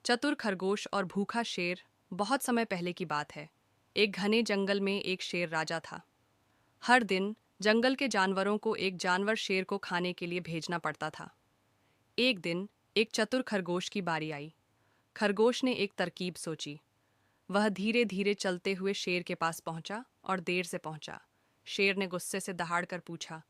चतुर खरगोश और भूखा शेर। बहुत समय पहले की बात है। एक घने जंगल में एक शेर राजा था। हर दिन जंगल के जानवरों को एक जानवर शेर को खाने के लिए भेजना पड़ता था। एक दिन एक चतुर खरगोश की बारी आई। खरगोश ने एक तरकीब सोची। वह धीरे धीरे चलते हुए शेर के पास पहुंचा और देर से पहुंचा। शेर ने गुस्से से दहाड़कर पूछा,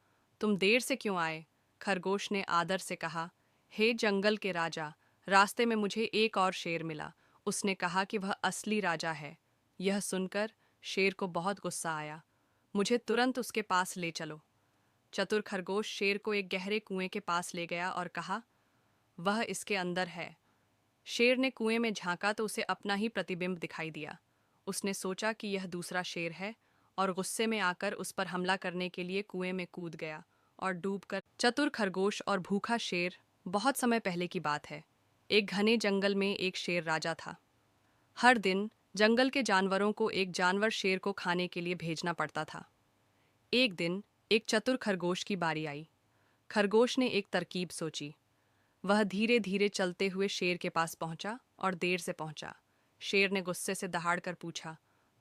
तुम देर से क्यों आए? खरगोश ने आदर से कहा, हे जंगल के राजा, रास्ते में मुझे एक और शेर मिला। उसने कहा कि वह असली राजा है। यह सुनकर शेर को बहुत गुस्सा आया। मुझे तुरंत उसके पास ले चलो। चतुर खरगोश शेर को एक गहरे कुएं के पास ले गया और कहा, वह इसके अंदर है। शेर ने कुएं में झांका तो उसे अपना ही प्रतिबिंब दिखाई दिया। उसने सोचा कि यह दूसरा शेर है और गुस्से में आकर उस पर हमला करने के लिए कुएं में कूद गया और डूबकर। चतुर खरगोश और भूखा शेर। बहुत समय पहले की बात है। एक घने जंगल में एक शेर राजा था। हर दिन जंगल के जानवरों को एक जानवर शेर को खाने के लिए भेजना पड़ता था। एक दिन एक चतुर खरगोश की बारी आई। खरगोश ने एक तरकीब सोची। वह धीरे धीरे चलते हुए शेर के पास पहुंचा और देर से पहुंचा। शेर ने गुस्से से दहाड़कर पूछा,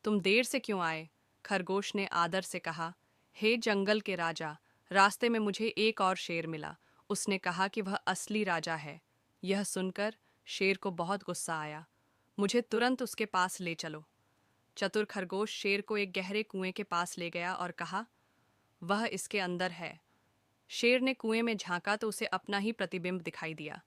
तुम देर से क्यों आए? खरगोश ने आदर से कहा, हे जंगल के राजा, रास्ते में मुझे एक और शेर मिला। उसने कहा कि वह असली राजा है। यह सुनकर शेर को बहुत गुस्सा आया। मुझे तुरंत उसके पास ले चलो। चतुर खरगोश शेर को एक गहरे कुएं के पास ले गया और कहा, वह इसके अंदर है। शेर ने कुएं में झांका तो उसे अपना ही प्रतिबिंब दिखाई दिया।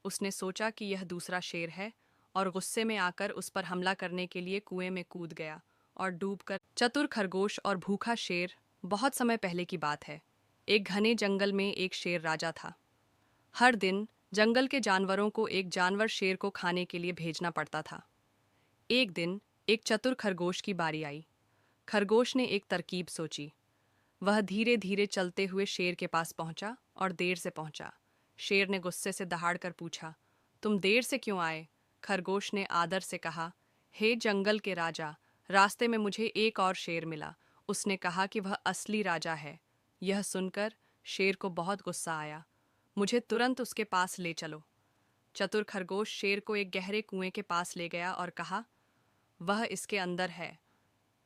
उसने सोचा कि यह दूसरा शेर है और गुस्से में आकर उस पर हमला करने के लिए कुएं में कूद गया और डूबकर। चतुर खरगोश और भूखा शेर। बहुत समय पहले की बात है। एक घने जंगल में एक शेर राजा था। हर दिन जंगल के जानवरों को एक जानवर शेर को खाने के लिए भेजना पड़ता था। एक दिन एक चतुर खरगोश की बारी आई। खरगोश ने एक तरकीब सोची। वह धीरे धीरे चलते हुए शेर के पास पहुंचा और देर से पहुंचा। शेर ने गुस्से से दहाड़कर पूछा, तुम देर से क्यों आए? खरगोश ने आदर से कहा, हे जंगल के राजा, रास्ते में मुझे एक और शेर मिला। उसने कहा कि वह असली राजा है। यह सुनकर शेर को बहुत गुस्सा आया। मुझे तुरंत उसके पास ले चलो। चतुर खरगोश शेर को एक गहरे कुएं के पास ले गया और कहा, वह इसके अंदर है।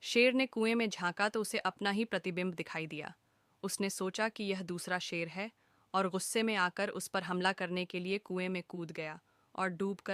शेर ने कुएं में झांका तो उसे अपना ही प्रतिबिंब दिखाई दिया। उसने सोचा कि यह दूसरा शेर है और गुस्से में आकर उस पर हमला करने के लिए कुएं में कूद गया और डूबकर।